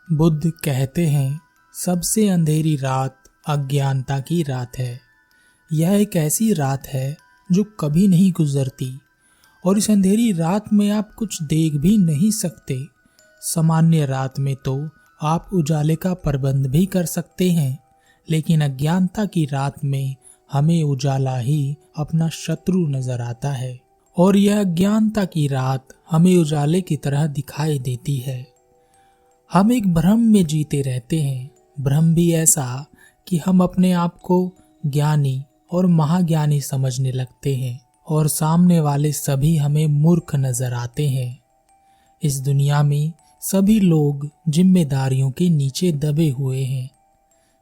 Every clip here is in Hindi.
बुद्ध कहते हैं, सबसे अंधेरी रात अज्ञानता की रात है। यह एक ऐसी रात है जो कभी नहीं गुजरती और इस अंधेरी रात में आप कुछ देख भी नहीं सकते। सामान्य रात में तो आप उजाले का प्रबंध भी कर सकते हैं, लेकिन अज्ञानता की रात में हमें उजाला ही अपना शत्रु नजर आता है और यह अज्ञानता की रात हमें उजाले की तरह दिखाई देती है। हम एक भ्रम में जीते रहते हैं, भ्रम भी ऐसा कि हम अपने आप को ज्ञानी और महाज्ञानी समझने लगते हैं और सामने वाले सभी हमें मूर्ख नजर आते हैं। इस दुनिया में सभी लोग जिम्मेदारियों के नीचे दबे हुए हैं।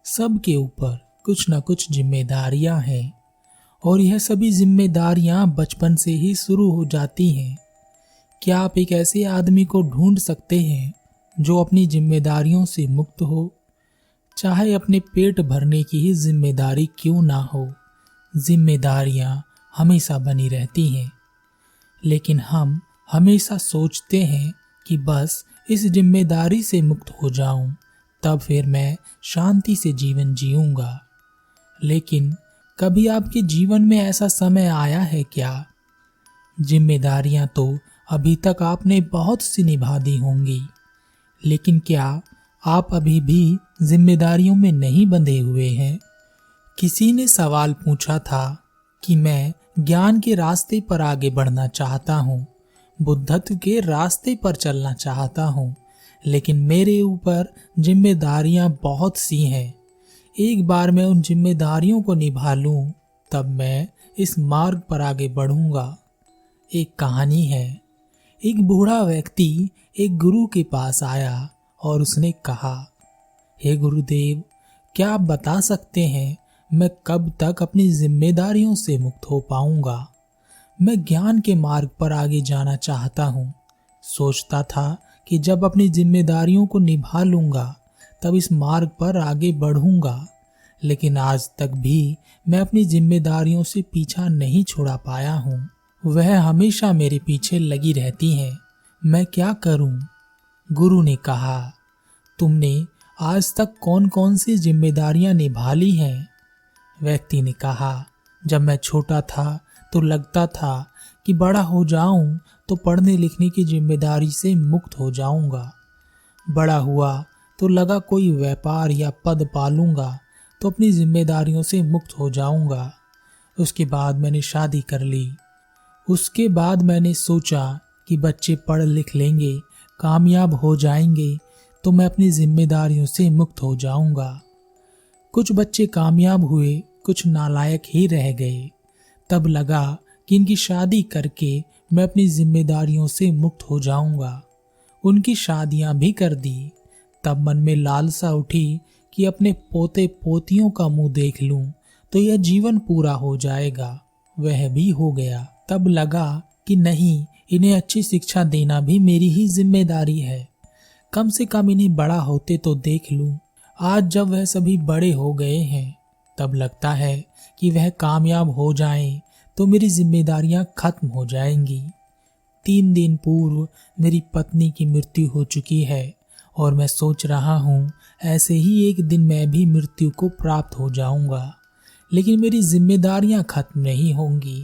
सबके ऊपर कुछ न कुछ जिम्मेदारियां हैं और यह सभी जिम्मेदारियां बचपन से ही शुरू हो जाती हैं। क्या आप एक ऐसे आदमी को ढूंढ सकते हैं जो अपनी जिम्मेदारियों से मुक्त हो, चाहे अपने पेट भरने की ही जिम्मेदारी क्यों ना हो। जिम्मेदारियां हमेशा बनी रहती हैं, लेकिन हम हमेशा सोचते हैं कि बस इस जिम्मेदारी से मुक्त हो जाऊं, तब फिर मैं शांति से जीवन जीऊंगा। लेकिन कभी आपके जीवन में ऐसा समय आया है क्या? जिम्मेदारियां तो अभी तक आपने बहुत सी निभा दी होंगी, लेकिन क्या आप अभी भी जिम्मेदारियों में नहीं बंधे हुए हैं? किसी ने सवाल पूछा था कि मैं ज्ञान के रास्ते पर आगे बढ़ना चाहता हूँ, बुद्धत्व के रास्ते पर चलना चाहता हूँ, लेकिन मेरे ऊपर जिम्मेदारियां बहुत सी हैं। एक बार मैं उन जिम्मेदारियों को निभा लूं, तब मैं इस मार्ग पर आगे बढ़ूंगा। एक कहानी है। एक बूढ़ा व्यक्ति एक गुरु के पास आया और उसने कहा, हे गुरुदेव, क्या आप बता सकते हैं मैं कब तक अपनी जिम्मेदारियों से मुक्त हो पाऊंगा? मैं ज्ञान के मार्ग पर आगे जाना चाहता हूँ। सोचता था कि जब अपनी जिम्मेदारियों को निभा लूंगा तब इस मार्ग पर आगे बढ़ूंगा, लेकिन आज तक भी मैं अपनी जिम्मेदारियों से पीछा नहीं छुड़ा पाया हूँ। वह हमेशा मेरे पीछे लगी रहती हैं। मैं क्या करूं? गुरु ने कहा, तुमने आज तक कौन कौन सी जिम्मेदारियां निभा ली हैं? व्यक्ति ने कहा, जब मैं छोटा था तो लगता था कि बड़ा हो जाऊं तो पढ़ने लिखने की जिम्मेदारी से मुक्त हो जाऊंगा। बड़ा हुआ तो लगा कोई व्यापार या पद पालूंगा तो अपनी जिम्मेदारियों से मुक्त हो जाऊंगा। उसके बाद मैंने शादी कर ली। उसके बाद मैंने सोचा कि बच्चे पढ़ लिख लेंगे, कामयाब हो जाएंगे तो मैं अपनी जिम्मेदारियों से मुक्त हो जाऊंगा। कुछ बच्चे कामयाब हुए, कुछ नालायक ही रह गए। तब लगा कि इनकी शादी करके मैं अपनी जिम्मेदारियों से मुक्त हो जाऊंगा। उनकी शादियां भी कर दी। तब मन में लालसा उठी कि अपने पोते पोतियों का मुंह देख लूं तो यह जीवन पूरा हो जाएगा। वह भी हो गया। तब लगा कि नहीं, इन्हें अच्छी शिक्षा देना भी मेरी ही जिम्मेदारी है। कम से कम इन्हें बड़ा होते तो देख लूं। आज जब वह सभी बड़े हो गए हैं, तब लगता है कि वह कामयाब हो जाएं तो मेरी जिम्मेदारियां खत्म हो जाएंगी। 3 दिन पूर्व मेरी पत्नी की मृत्यु हो चुकी है और मैं सोच रहा हूँ ऐसे ही एक दिन मैं भी मृत्यु को प्राप्त हो जाऊंगा, लेकिन मेरी जिम्मेदारियां खत्म नहीं होंगी।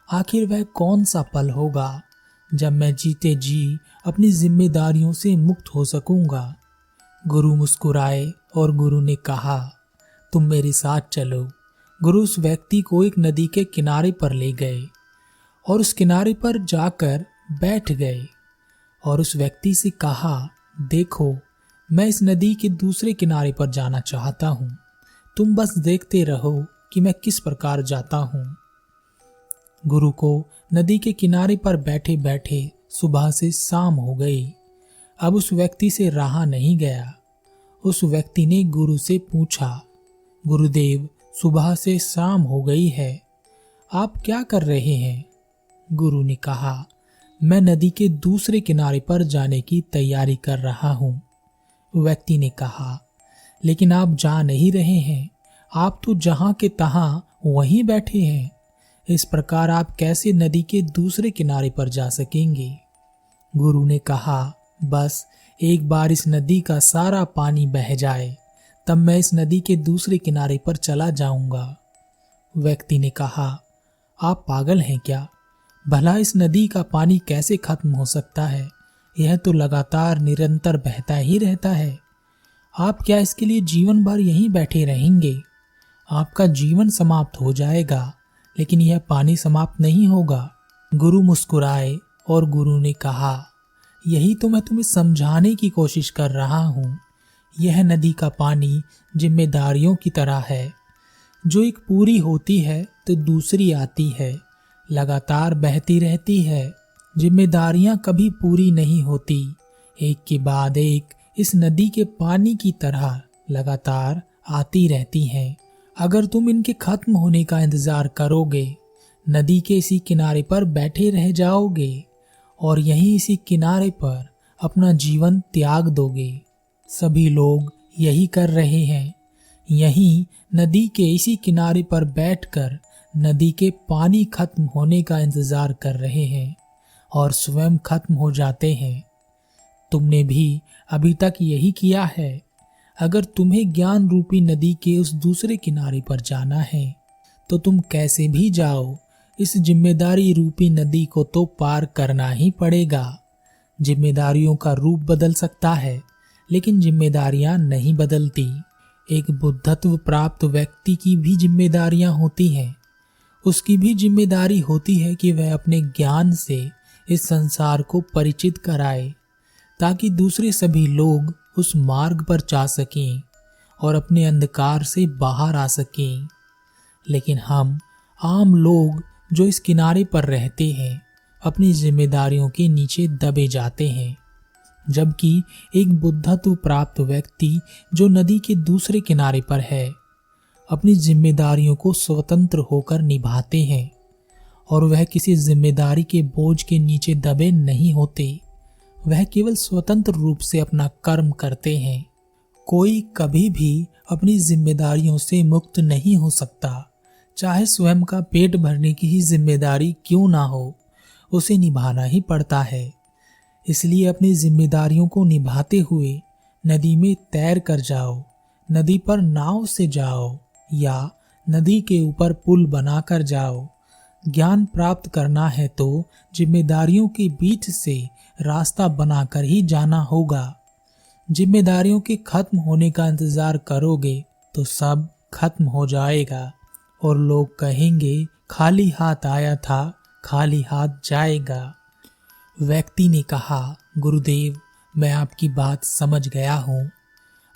आखिर वह कौन सा पल होगा जब मैं जीते जी अपनी जिम्मेदारियों से मुक्त हो सकूंगा? गुरु मुस्कुराए और गुरु ने कहा, तुम मेरे साथ चलो। गुरु उस व्यक्ति को एक नदी के किनारे पर ले गए और उस किनारे पर जाकर बैठ गए और उस व्यक्ति से कहा, देखो, मैं इस नदी के दूसरे किनारे पर जाना चाहता हूँ। तुम बस देखते रहो कि मैं किस प्रकार जाता हूँ। गुरु को नदी के किनारे पर बैठे बैठे सुबह से शाम हो गई। अब उस व्यक्ति से रहा नहीं गया। उस व्यक्ति ने गुरु से पूछा, गुरुदेव, सुबह से शाम हो गई है, आप क्या कर रहे हैं? गुरु ने कहा, मैं नदी के दूसरे किनारे पर जाने की तैयारी कर रहा हूँ। व्यक्ति ने कहा, लेकिन आप जा नहीं रहे हैं, आप तो जहां के तहां वहीं बैठे हैं। इस प्रकार आप कैसे नदी के दूसरे किनारे पर जा सकेंगे? गुरु ने कहा, बस एक बार इस नदी का सारा पानी बह जाए तब मैं इस नदी के दूसरे किनारे पर चला जाऊंगा। व्यक्ति ने कहा, आप पागल हैं क्या? भला इस नदी का पानी कैसे खत्म हो सकता है? यह तो लगातार निरंतर बहता ही रहता है। आप क्या इसके लिए जीवन भर यहीं बैठे रहेंगे? आपका जीवन समाप्त हो जाएगा, लेकिन यह पानी समाप्त नहीं होगा। गुरु मुस्कुराए और गुरु ने कहा, यही तो मैं तुम्हें समझाने की कोशिश कर रहा हूँ। यह नदी का पानी जिम्मेदारियों की तरह है। जो एक पूरी होती है तो दूसरी आती है, लगातार बहती रहती है। जिम्मेदारियां कभी पूरी नहीं होती, एक के बाद एक इस नदी के पानी की तरह लगातार आती रहती हैं। अगर तुम इनके खत्म होने का इंतजार करोगे, नदी के इसी किनारे पर बैठे रह जाओगे और यहीं इसी किनारे पर अपना जीवन त्याग दोगे। सभी लोग यही कर रहे हैं। यहीं नदी के इसी किनारे पर बैठकर नदी के पानी खत्म होने का इंतजार कर रहे हैं और स्वयं खत्म हो जाते हैं। तुमने भी अभी तक यही किया है। अगर तुम्हें ज्ञान रूपी नदी के उस दूसरे किनारे पर जाना है तो तुम कैसे भी जाओ, इस जिम्मेदारी रूपी नदी को तो पार करना ही पड़ेगा। जिम्मेदारियों का रूप बदल सकता है, लेकिन जिम्मेदारियां नहीं बदलती। एक बुद्धत्व प्राप्त व्यक्ति की भी जिम्मेदारियां होती हैं। उसकी भी जिम्मेदारी होती है कि वह अपने ज्ञान से इस संसार को परिचित कराए, ताकि दूसरे सभी लोग उस मार्ग पर जा सकें और अपने अंधकार से बाहर आ सकें। लेकिन हम आम लोग जो इस किनारे पर रहते हैं, अपनी जिम्मेदारियों के नीचे दबे जाते हैं, जबकि एक बुद्धत्व प्राप्त व्यक्ति जो नदी के दूसरे किनारे पर है, अपनी जिम्मेदारियों को स्वतंत्र होकर निभाते हैं और वह किसी जिम्मेदारी के बोझ के नीचे दबे नहीं होते। वह केवल स्वतंत्र रूप से अपना कर्म करते हैं। कोई कभी भी अपनी जिम्मेदारियों से मुक्त नहीं हो सकता, चाहे स्वयं का पेट भरने की ही जिम्मेदारी क्यों ना हो, उसे निभाना ही पड़ता है। इसलिए अपनी जिम्मेदारियों को निभाते हुए नदी में तैर कर जाओ, नदी पर नाव से जाओ या नदी के ऊपर पुल बनाकर जाओ। ज्ञान प्राप्त करना है तो जिम्मेदारियों के बीच से रास्ता बनाकर ही जाना होगा। जिम्मेदारियों के खत्म होने का इंतजार करोगे तो सब खत्म हो जाएगा और लोग कहेंगे, खाली हाथ आया था, खाली हाथ जाएगा। व्यक्ति ने कहा, गुरुदेव, मैं आपकी बात समझ गया हूँ।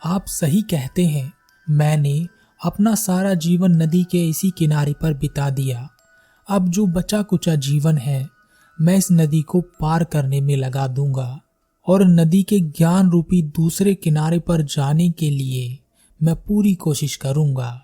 आप सही कहते हैं। मैंने अपना सारा जीवन नदी के इसी किनारे पर बिता दिया। अब जो बचा कुचा जीवन है, मैं इस नदी को पार करने में लगा दूंगा और नदी के ज्ञान रूपी दूसरे किनारे पर जाने के लिए मैं पूरी कोशिश करूंगा।